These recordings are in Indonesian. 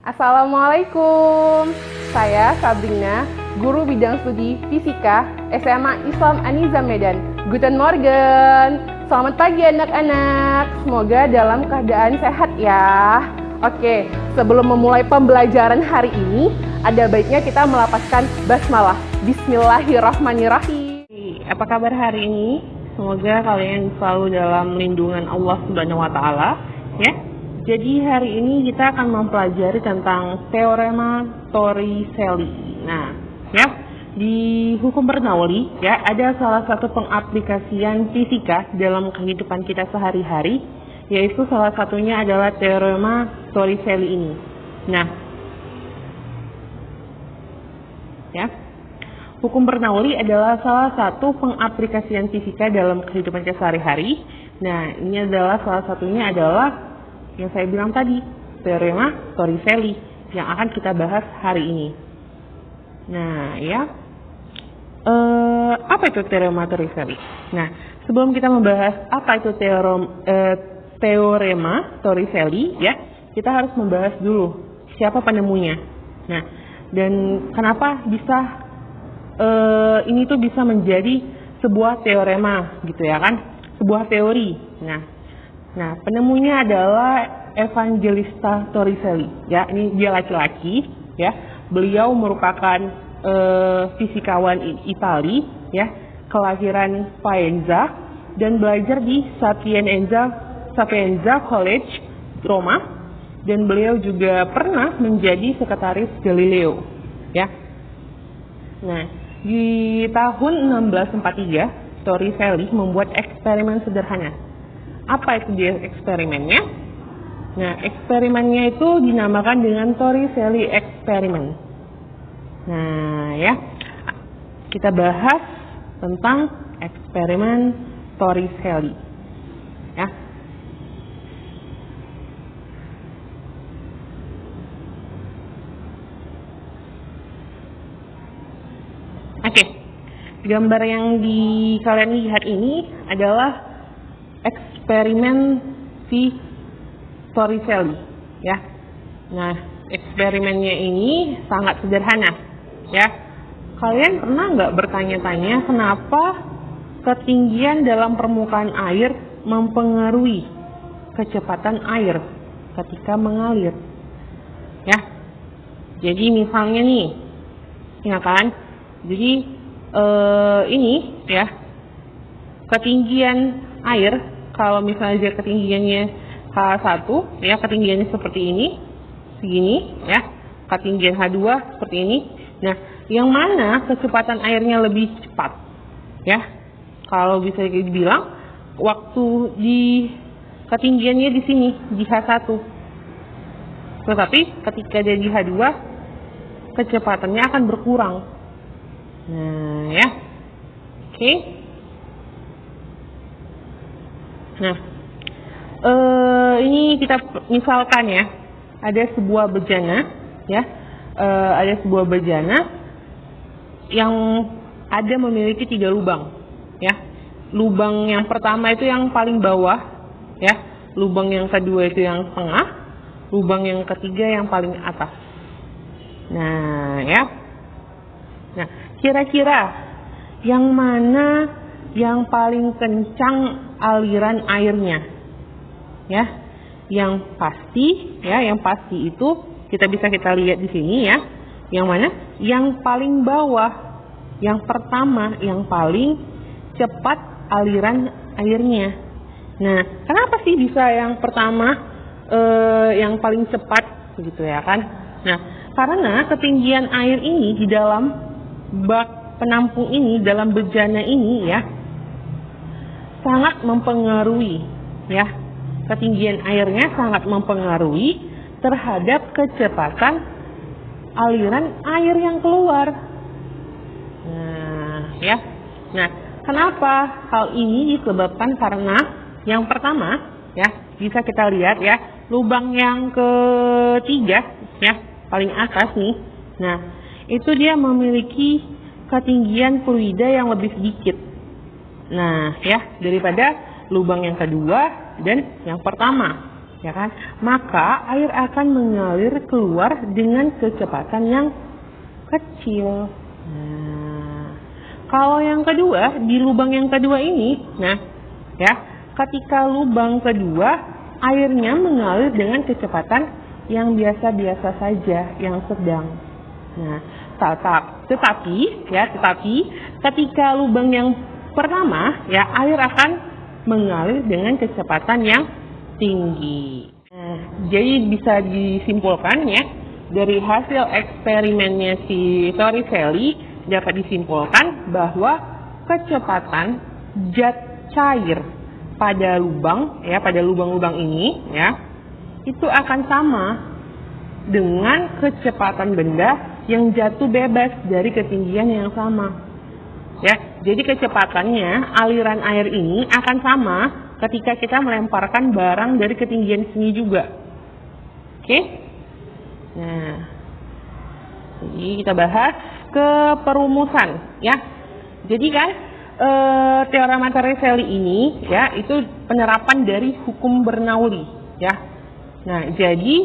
Assalamualaikum, saya Sabrina, guru bidang studi fisika SMA Islam Aniza Medan. Guten Morgen, selamat pagi anak-anak, semoga dalam keadaan sehat ya. Oke, sebelum memulai pembelajaran hari ini, ada baiknya kita melafazkan basmalah. Bismillahirrahmanirrahim. Apa kabar hari ini? Semoga kalian selalu dalam lindungan Allah Subhanahu wa Ta'ala, ya. Jadi hari ini kita akan mempelajari tentang teorema Torricelli. Nah, ya, di hukum Bernoulli ya ada salah satu pengaplikasian fisika dalam kehidupan kita sehari-hari, yaitu salah satunya adalah teorema Torricelli ini. Nah, ya, hukum Bernoulli adalah salah satu pengaplikasian fisika dalam kehidupan kita sehari-hari. Nah, ini adalah salah satunya adalah yang saya bilang tadi, teorema Torricelli yang akan kita bahas hari ini. Nah, ya, apa itu teorema Torricelli? Nah, sebelum kita membahas apa itu teorema Torricelli, ya, kita harus membahas dulu siapa penemunya. Nah, dan kenapa bisa ini tuh bisa menjadi sebuah teorema, gitu ya kan? Sebuah teori. Nah, penemunya adalah Evangelista Torricelli. Ya, ini dia laki-laki. Ya, beliau merupakan fisikawan Itali. Ya, kelahiran Faenza dan belajar di Sapienza College, Roma. Dan beliau juga pernah menjadi sekretaris Galileo. Ya. Nah, di tahun 1643, Torricelli membuat eksperimen sederhana. Apa itu dia eksperimennya? Nah, eksperimennya itu dinamakan dengan Torricelli eksperimen. Nah, ya, kita bahas tentang eksperimen Torricelli. Ya. Oke, gambar yang kalian lihat ini adalah eksperimen si Torricelli, ya. Nah, eksperimennya ini sangat sederhana, ya. Kalian pernah nggak bertanya-tanya kenapa ketinggian dalam permukaan air mempengaruhi kecepatan air ketika mengalir, ya? Jadi misalnya nih, ya kan? Jadi ini, ya, ketinggian air, kalau misalnya ketinggiannya H1, ya, ketinggiannya seperti ini, segini, ya, ketinggian H2 seperti ini. Nah, yang mana kecepatan airnya lebih cepat, ya? Kalau bisa dibilang, waktu di ketinggiannya di sini, di H1. Tetapi ketika dia di H2, kecepatannya akan berkurang. Nah, ya, oke. Nah, ini kita misalkan ya, ada sebuah bejana, ya, ada sebuah bejana yang ada memiliki 3 lubang, ya. Lubang yang pertama itu yang paling bawah, ya. Lubang yang kedua itu yang tengah, lubang yang ketiga yang paling atas. Nah, ya. Nah, kira-kira yang mana yang paling kencang aliran airnya, ya? Yang pasti itu kita lihat di sini, ya. Yang mana? Yang paling bawah, yang pertama, yang paling cepat aliran airnya. Nah, kenapa sih bisa yang pertama yang paling cepat, gitu ya kan? Nah, karena ketinggian air ini di dalam bak penampung ini, dalam bejana ini, ya, sangat mempengaruhi, ya, ketinggian airnya sangat mempengaruhi terhadap kecepatan aliran air yang keluar. Nah, ya, nah, kenapa hal ini disebabkan? Karena yang pertama, ya, bisa kita lihat, ya, lubang yang ketiga, ya, paling atas nih. Nah, itu dia memiliki ketinggian fluida yang lebih sedikit. Nah, ya, daripada lubang yang kedua dan yang pertama. ya kan? Maka air akan mengalir keluar dengan kecepatan yang kecil. Nah, kalau yang kedua, di lubang yang kedua ini, nah, ya, ketika lubang kedua, airnya mengalir dengan kecepatan yang biasa-biasa saja, yang sedang. Nah, tetapi ketika lubang yang pertama, ya, air akan mengalir dengan kecepatan yang tinggi. Nah, jadi bisa disimpulkan, ya, dari hasil eksperimennya si Torricelli dapat disimpulkan bahwa kecepatan zat cair pada lubang, ya, pada lubang-lubang ini, ya, itu akan sama dengan kecepatan benda yang jatuh bebas dari ketinggian yang sama. Ya, jadi kecepatannya aliran air ini akan sama ketika kita melemparkan barang dari ketinggian sini juga. Oke? Nah, jadi kita bahas ke perumusan, ya. Jadi kan teorema Torricelli ini, ya, itu penerapan dari hukum Bernoulli, ya. Nah, jadi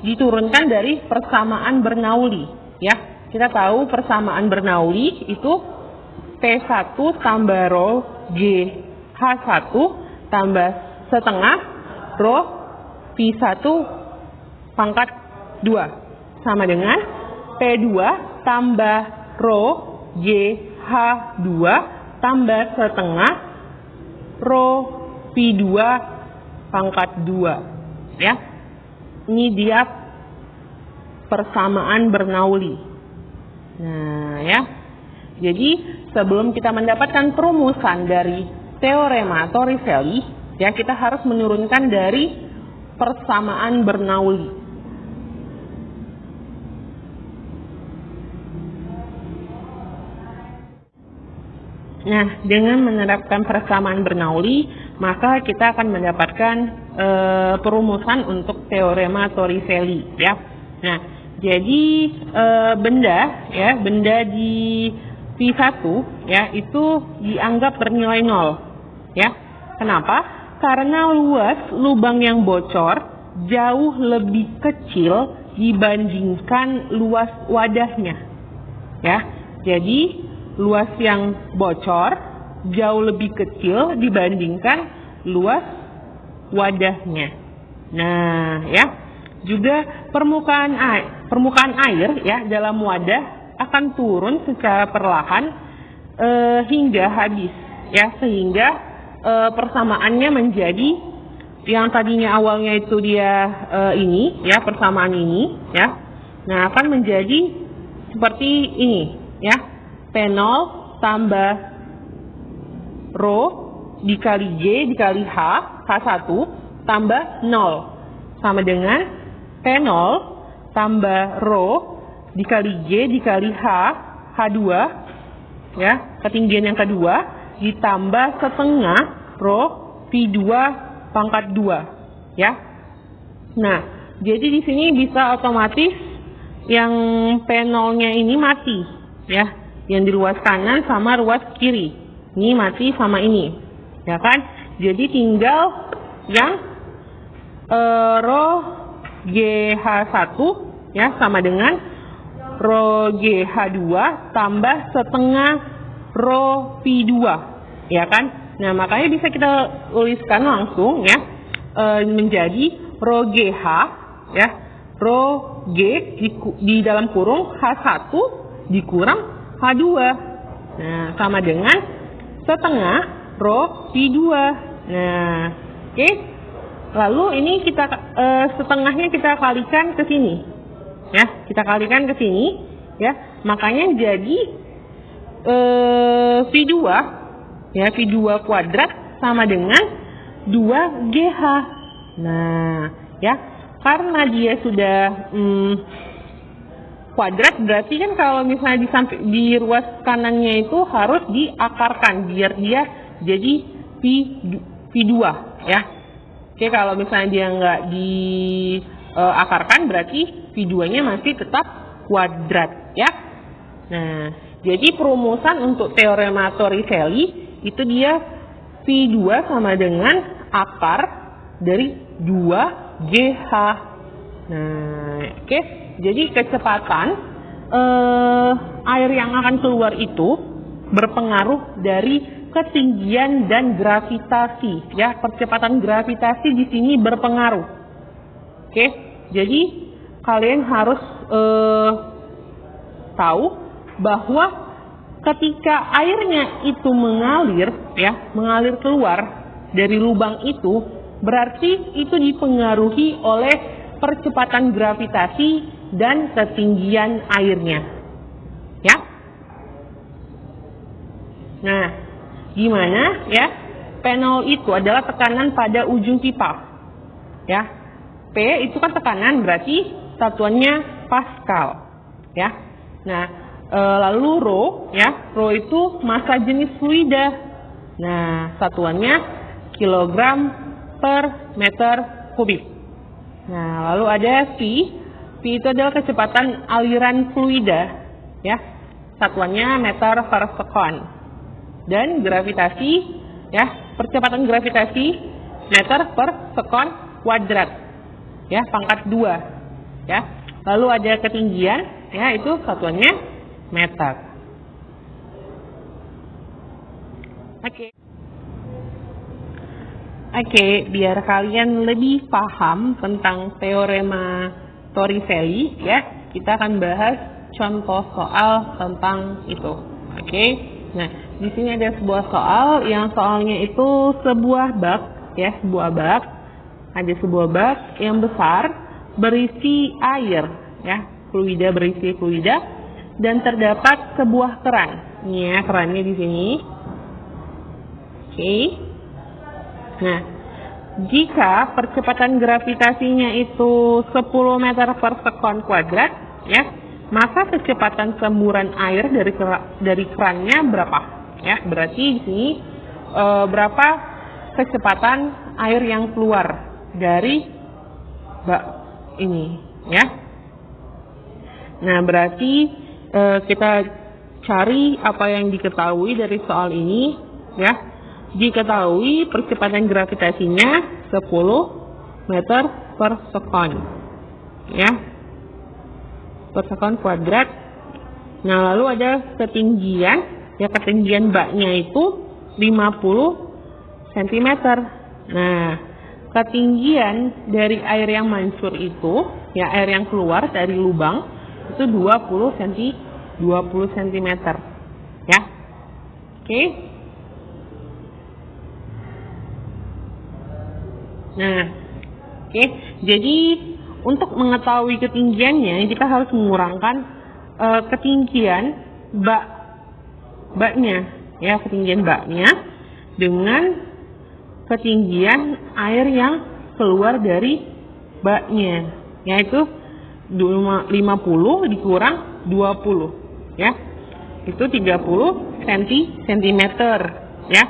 diturunkan dari persamaan Bernoulli, ya. Kita tahu persamaan Bernoulli itu T1 tambah rho G H1 tambah setengah rho P1 pangkat 2 sama dengan P2 tambah rho G H2 tambah setengah rho P2 pangkat 2, ya. Ini dia persamaan Bernoulli. Nah, ya. Jadi sebelum kita mendapatkan perumusan dari teorema Torricelli, ya, kita harus menurunkan dari persamaan Bernoulli. Nah, dengan menerapkan persamaan Bernoulli, maka kita akan mendapatkan perumusan untuk teorema Torricelli, ya. Nah, jadi benda di P1, ya, itu dianggap bernilai 0, ya. Kenapa? Karena luas lubang yang bocor jauh lebih kecil dibandingkan luas wadahnya, ya. Jadi luas yang bocor jauh lebih kecil dibandingkan luas wadahnya. Nah, ya, juga permukaan air, ya, dalam wadah akan turun secara perlahan hingga habis, ya, sehingga persamaannya menjadi yang tadinya awalnya itu dia ini, ya, persamaan ini, ya. Nah, akan menjadi seperti ini, ya. P0 tambah rho dikali G dikali H, H1 tambah 0 sama dengan P0 tambah rho dikali G dikali H, H2, ya, ketinggian yang kedua, ditambah setengah rho P2 pangkat 2, ya. Nah, jadi di sini bisa otomatis yang P0-nya ini mati, ya. Yang di ruas kanan sama ruas kiri. Ini mati sama ini, ya kan? Jadi tinggal yang rho GH1, ya, sama dengan rho GH2 tambah setengah rho P2, ya kan? Nah, makanya bisa kita tuliskan langsung, ya, menjadi rho GH, ya, rho G di dalam kurung H1 dikurang H2. Nah, sama dengan setengah rho P2. Nah, oke. Lalu ini kita setengahnya kita kalikan ke sini. Ya, kita kalikan ke sini, ya. Makanya jadi V2, ya, V2 kuadrat sama dengan 2GH. Nah, ya, karena dia sudah kuadrat, berarti kan kalau misalnya di ruas kanannya itu harus diakarkan biar dia jadi P2, ya. Oke, kalau misalnya dia nggak diakarkan berarti P2-nya masih tetap kuadrat, ya. Nah, jadi perumusan untuk teorema Torricelli itu dia P2 sama dengan akar dari 2 GH. Nah, oke. Jadi kecepatan air yang akan keluar itu berpengaruh dari ketinggian dan gravitasi, ya. Percepatan gravitasi di sini berpengaruh. Oke. Jadi kalian harus tahu bahwa ketika airnya itu mengalir, ya, mengalir keluar dari lubang itu, berarti itu dipengaruhi oleh percepatan gravitasi dan ketinggian airnya, ya. Nah, gimana, ya? P0 itu adalah tekanan pada ujung pipa, ya. P itu kan tekanan, berarti satuannya Pascal, ya. Nah, lalu rho, ya, rho itu massa jenis fluida. Nah, satuannya kilogram per meter kubik. Nah, lalu ada V. V itu adalah kecepatan aliran fluida, ya. Satuannya meter per sekon. Dan gravitasi, ya, percepatan gravitasi meter per sekon kuadrat, ya, pangkat 2, ya. Lalu ada ketinggian, ya, itu satuannya meter. Oke, biar kalian lebih paham tentang teorema Torricelli, ya, kita akan bahas contoh soal tentang itu. Oke. Nah, di sini ada sebuah soal yang soalnya itu sebuah bak, ya, sebuah bak. Ada sebuah bak yang besar berisi air, ya, fluida, berisi fluida, dan terdapat sebuah keran. Ini ya, kerannya di sini. Oke. Nah, jika percepatan gravitasinya itu 10 meter per sekon kuadrat, ya, maka kecepatan semburan air dari kerannya berapa? Ya, berarti di sini berapa kecepatan air yang keluar dari bak ini, ya? Nah, berarti kita cari apa yang diketahui dari soal ini, ya. Diketahui percepatan gravitasinya 10 meter per sekon, ya, per sekon kuadrat. Nah, lalu ada ketinggian, ya, ketinggian baknya itu 50 cm. Nah, ketinggian dari air yang mancur itu, ya, air yang keluar dari lubang itu 20 cm, ya. Oke. Nah, oke. Jadi untuk mengetahui ketinggiannya, kita harus mengurangkan ketinggian baknya, ya, ketinggian baknya dengan ketinggian air yang keluar dari baknya, yaitu 50 dikurang 20, ya, itu 30 cm, ya.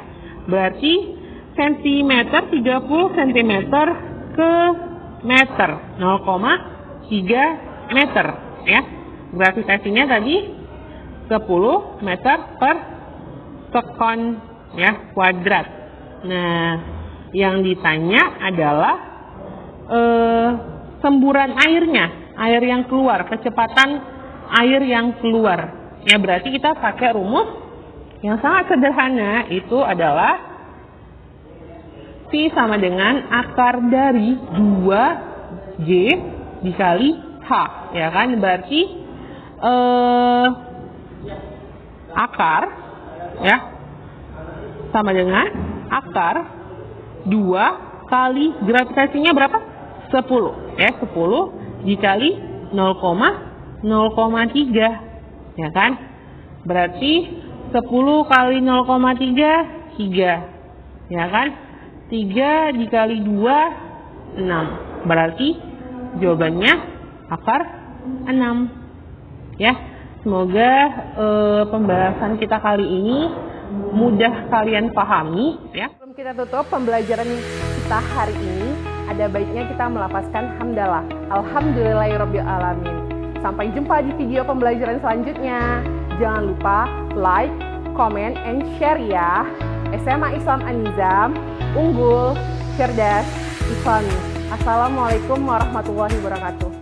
Berarti sentimeter 30 cm ke meter, 0,3 meter, ya. Gravitasinya tadi 10 meter per sekon, ya, kuadrat. Nah, yang ditanya adalah semburan airnya, air yang keluar, kecepatan air yang keluar. Ya, berarti kita pakai rumus yang sangat sederhana, itu adalah V sama dengan akar dari 2G dikali H, ya kan? Berarti akar, ya, sama dengan akar 2 kali gravitasinya berapa? 10, ya, 10 dikali 0,3, ya kan? Berarti 10 kali 0,3, 3, ya kan? 3 dikali 2, 6. Berarti jawabannya akar 6. Ya, semoga pembahasan kita kali ini mudah kalian pahami, ya. Sebelum kita tutup pembelajaran kita hari ini, ada baiknya kita melafazkan hamdalah. Alhamdulillahirabbil alamin. Sampai jumpa di video pembelajaran selanjutnya. Jangan lupa like, comment, and share ya. SMA Islam An-Nizam, unggul, cerdas, Islami. Assalamualaikum warahmatullahi wabarakatuh.